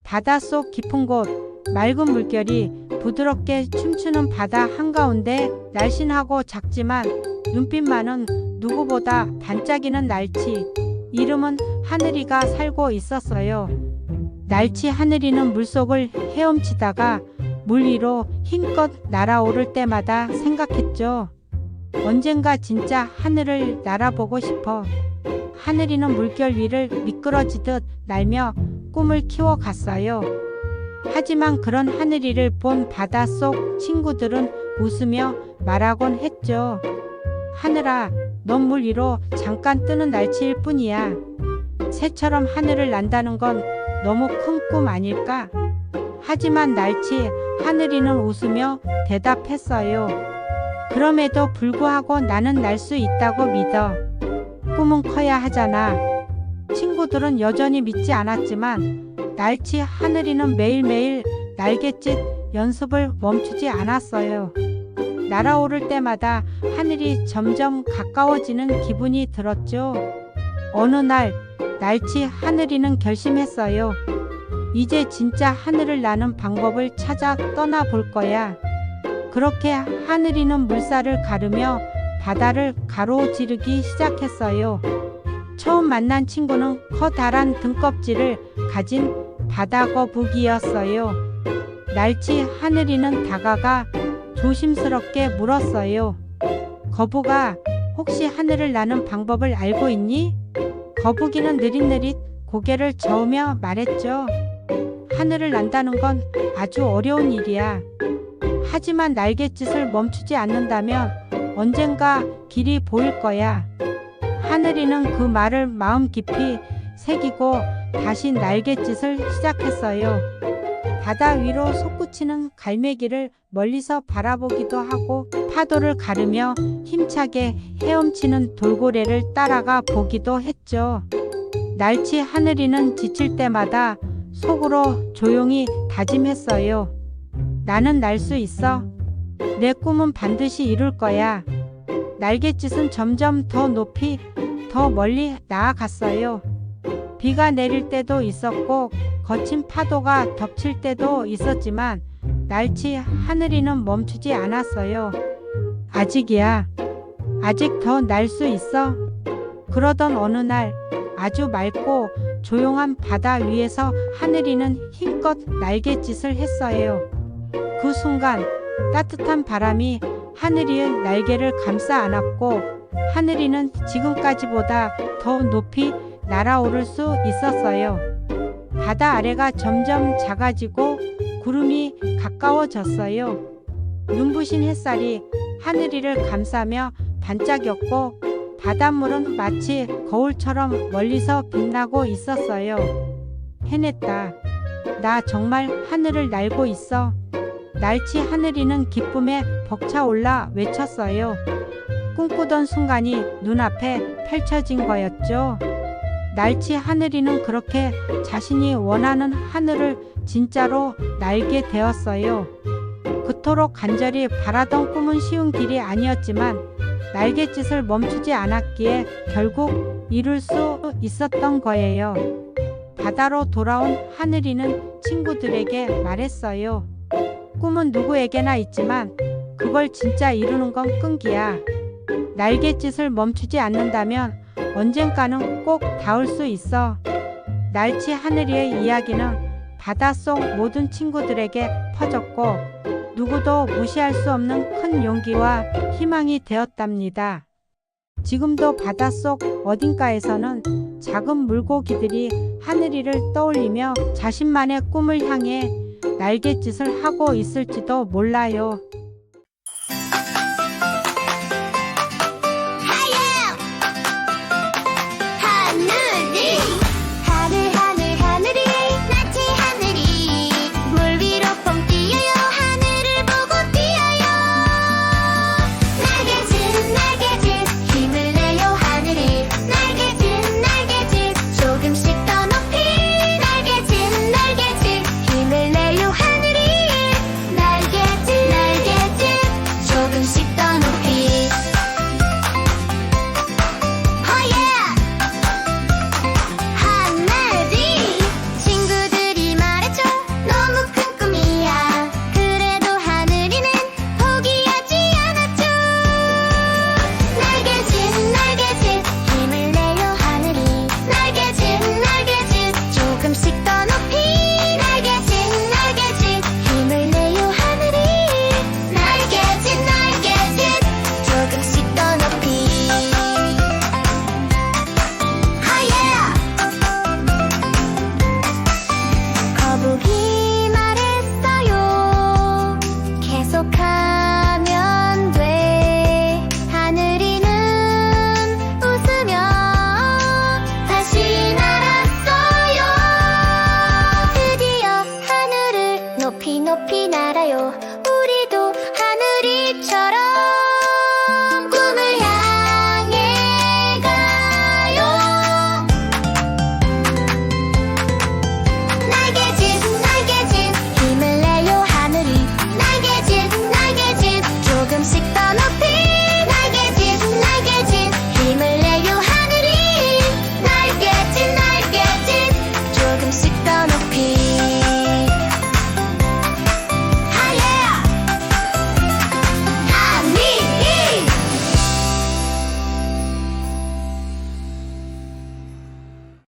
바닷속 깊은 곳, 맑은 물결이 부드럽게 춤추는 바다 한가운데 날씬하고 작지만 눈빛만은 누구보다 반짝이는 날치. 이름은 하늘이가 살고 있었어요. 날치 하늘이는 물속을 헤엄치다가 물 위로 힘껏 날아오를 때마다 생각했죠. 언젠가 진짜 하늘을 날아보고 싶어. 하늘이는 물결 위를 미끄러지듯 날며 꿈을 키워갔어요. 하지만 그런 하늘이를 본 바닷속 친구들은 웃으며 말하곤 했죠. 하늘아, 넌 물 위로 잠깐 뜨는 날치일 뿐이야. 새처럼 하늘을 난다는 건 너무 큰 꿈 아닐까? 하지만 날치 하늘이는 웃으며 대답했어요. 그럼에도 불구하고 나는 날 수 있다고 믿어. 꿈은 커야 하잖아. 친구들은 여전히 믿지 않았지만 날치 하늘이는 매일매일 날갯짓 연습을 멈추지 않았어요. 날아오를 때마다 하늘이 점점 가까워지는 기분이 들었죠. 어느 날 날치 하늘이는 결심했어요. 이제 진짜 하늘을 나는 방법을 찾아 떠나볼 거야. 그렇게 하늘이는 물살을 가르며 바다를 가로지르기 시작했어요. 처음 만난 친구는 커다란 등껍질을 가진 바다거북이였어요. 날치 하늘이는 다가가 조심스럽게 물었어요. 거북아, 혹시 하늘을 나는 방법을 알고 있니? 거북이는 느릿느릿 고개를 저으며 말했죠. 하늘을 난다는 건 아주 어려운 일이야. 하지만 날갯짓을 멈추지 않는다면 언젠가 길이 보일 거야. 하늘이는 그 말을 마음 깊이 새기고 다시 날갯짓을 시작했어요. 바다 위로 솟구치는 갈매기를 멀리서 바라보기도 하고 파도를 가르며 힘차게 헤엄치는 돌고래를 따라가 보기도 했죠. 날치 하늘이는 지칠 때마다 속으로 조용히 다짐했어요. 나는 날 수 있어. 내 꿈은 반드시 이룰 거야. 날갯짓은 점점 더 높이, 더 멀리 나아갔어요. 비가 내릴 때도 있었고 거친 파도가 덮칠 때도 있었지만 날치 하늘이는 멈추지 않았어요. 아직이야. 아직 더 날 수 있어. 그러던 어느 날 아주 맑고 조용한 바다 위에서 하늘이는 힘껏 날갯짓을 했어요. 그 순간 따뜻한 바람이 하늘이의 날개를 감싸 안았고 하늘이는 지금까지보다 더 높이 날아오를 수 있었어요. 바다 아래가 점점 작아지고 구름이 가까워졌어요. 눈부신 햇살이 하늘이를 감싸며 반짝였고 바닷물은 마치 거울처럼 멀리서 빛나고 있었어요. 해냈다. 나 정말 하늘을 날고 있어. 날치 하늘이는 기쁨에 벅차올라 외쳤어요. 꿈꾸던 순간이 눈앞에 펼쳐진 거였죠. 날치 하늘이는 그렇게 자신이 원하는 하늘을 진짜로 날게 되었어요. 그토록 간절히 바라던 꿈은 쉬운 길이 아니었지만 날갯짓을 멈추지 않았기에 결국 이룰 수 있었던 거예요. 바다로 돌아온 하늘이는 친구들에게 말했어요. 꿈은 누구에게나 있지만 그걸 진짜 이루는 건 끈기야. 날갯짓을 멈추지 않는다면 언젠가는 꼭 닿을 수 있어. 날치 하늘이의 이야기는 바닷속 모든 친구들에게 퍼졌고 누구도 무시할 수 없는 큰 용기와 희망이 되었답니다. 지금도 바닷속 어딘가에서는 작은 물고기들이 하늘이를 떠올리며 자신만의 꿈을 향해 날갯짓을 하고 있을지도 몰라요. 날갯짓 높이 날아요.